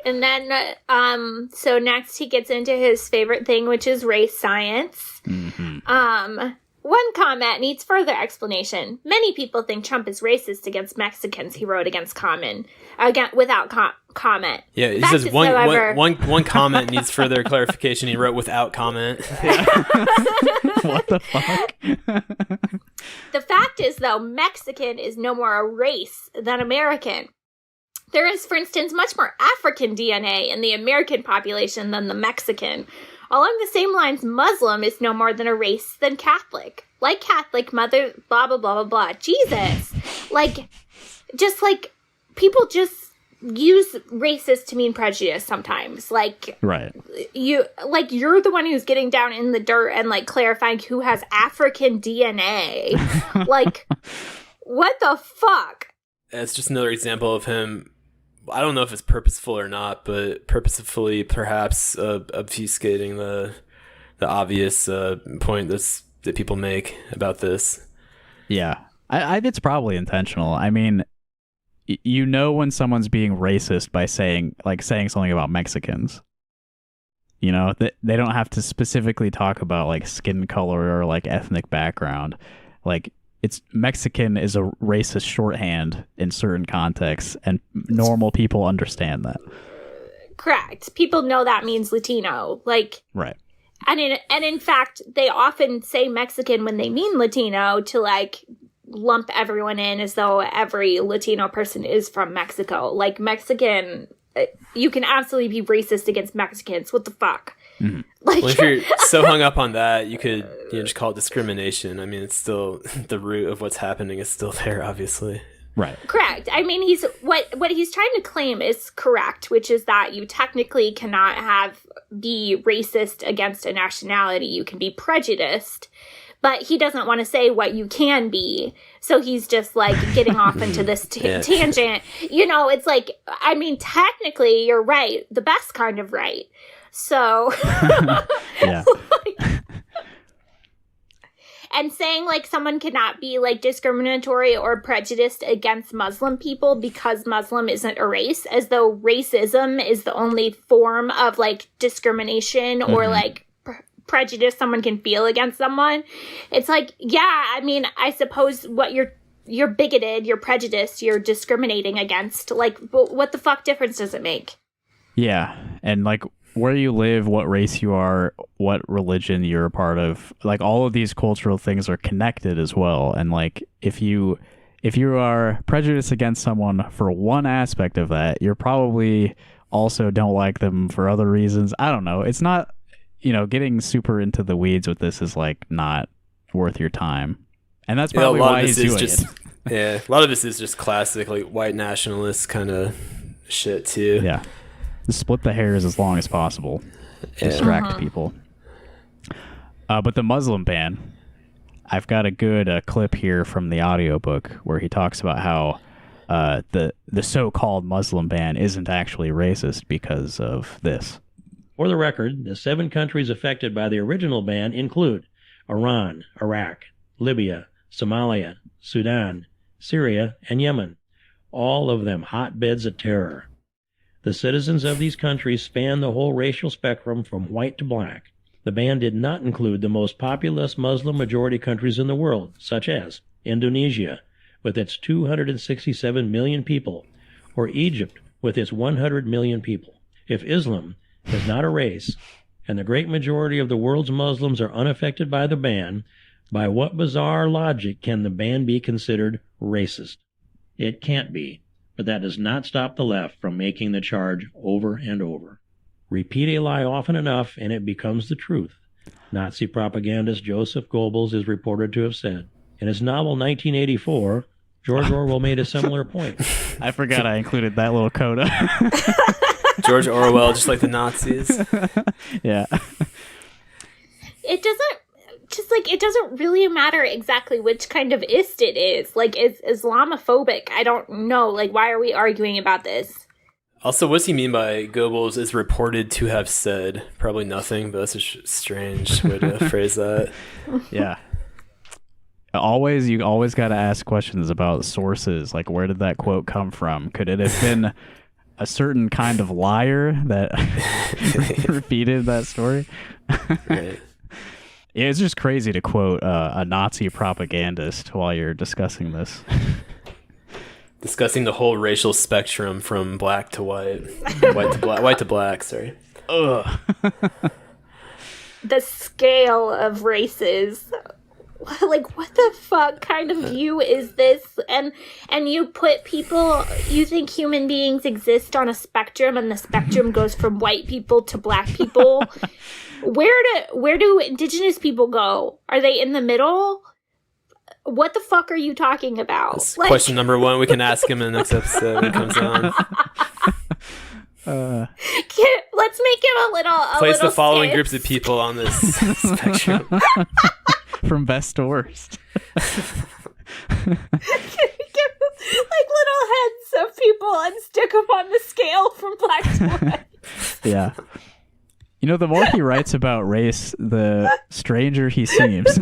And then, so next he gets into his favorite thing, which is race science. Mm-hmm. One comment needs further explanation. Many people think Trump is racist against Mexicans, he wrote without comment. Yeah, he Fact says is, one however, comment needs further clarification. He wrote without comment. What the fuck? The fact is, though, Mexican is no more a race than American. There is, for instance, much more African DNA in the American population than the Mexican. Along the same lines, Muslim is no more than a race than Catholic. Like Catholic, mother, blah, blah, blah, blah, blah. Jesus. People just use racist to mean prejudice sometimes. Right. You're the one who's getting down in the dirt and, clarifying who has African DNA. What the fuck? It's just another example of him. I don't know if it's purposeful or not, but purposefully perhaps obfuscating the obvious point that people make about this. Yeah, I it's probably intentional. I mean, you know when someone's being racist by saying something about Mexicans. You know, they don't have to specifically talk about skin color or ethnic background. It's Mexican is a racist shorthand in certain contexts, and normal people understand that. Correct. People know that means Latino. Right. And in fact, they often say Mexican when they mean Latino to lump everyone in as though every Latino person is from Mexico. Mexican, you can absolutely be racist against Mexicans. What the fuck? Mm-hmm. Well, if you're so hung up on that, you could just call it discrimination. I mean, it's still the root of what's happening is still there, obviously. Right. Correct. I mean, what he's trying to claim is correct, which is that you technically cannot be racist against a nationality. You can be prejudiced, but he doesn't want to say what you can be. So he's just getting off into this tangent. It's I mean, technically you're right. The best kind of right. So, yeah. And saying someone cannot be discriminatory or prejudiced against Muslim people because Muslim isn't a race, as though racism is the only form of discrimination or prejudice someone can feel against someone. It's yeah, I mean, I suppose what you're bigoted, you're prejudiced, you're discriminating against. But what the fuck difference does it make? Yeah, and where you live, what race you are, what religion you're a part of, all of these cultural things are connected as well. And if you are prejudiced against someone for one aspect of that, you're probably also don't like them for other reasons. I don't know. It's not, getting super into the weeds with this is not worth your time. And that's probably why he's doing it. Yeah, a lot of this is just classic white nationalist kind of shit too. Yeah. Split the hairs as long as possible. Distract people. But the Muslim ban, I've got a good clip here from the audiobook where he talks about how the so-called Muslim ban isn't actually racist because of this. For the record, the 7 countries affected by the original ban include Iran, Iraq, Libya, Somalia, Sudan, Syria, and Yemen. All of them hotbeds of terror. The citizens of these countries span the whole racial spectrum from white to black. The ban did not include the most populous Muslim-majority countries in the world, such as Indonesia, with its 267 million people, or Egypt, with its 100 million people. If Islam is not a race, and the great majority of the world's Muslims are unaffected by the ban, by what bizarre logic can the ban be considered racist? It can't be. But that does not stop the left from making the charge over and over. Repeat a lie often enough and it becomes the truth. Nazi propagandist Joseph Goebbels is reported to have said. In his novel 1984, George Orwell made a similar point. I forgot I included that little coda. George Orwell, just like the Nazis. Yeah. It doesn't really matter exactly which kind of ist it is. It's Islamophobic. I don't know. Why are we arguing about this? Also, what's he mean by Goebbels is reported to have said? Probably nothing, but that's a strange way to phrase that. Yeah. You always got to ask questions about sources. Where did that quote come from? Could it have been a certain kind of liar that repeated that story. Right. Yeah, it's just crazy to quote a Nazi propagandist while you're discussing this. Discussing the whole racial spectrum from black to white, white to black. Sorry. Ugh. The scale of races. Like, what the fuck kind of view is this? And you put people, you think human beings exist on a spectrum, and the spectrum goes from white people to black people. Where do indigenous people go? Are they in the middle? What the fuck are you talking about? That's question number 1. We can ask him in the next episode when it comes on. Let's make him a little. Place the following skit. groups of people on this spectrum. From best to worst. Like little heads of people and stick them on the scale from black to white. Yeah. You know, the more he writes about race, the stranger he seems.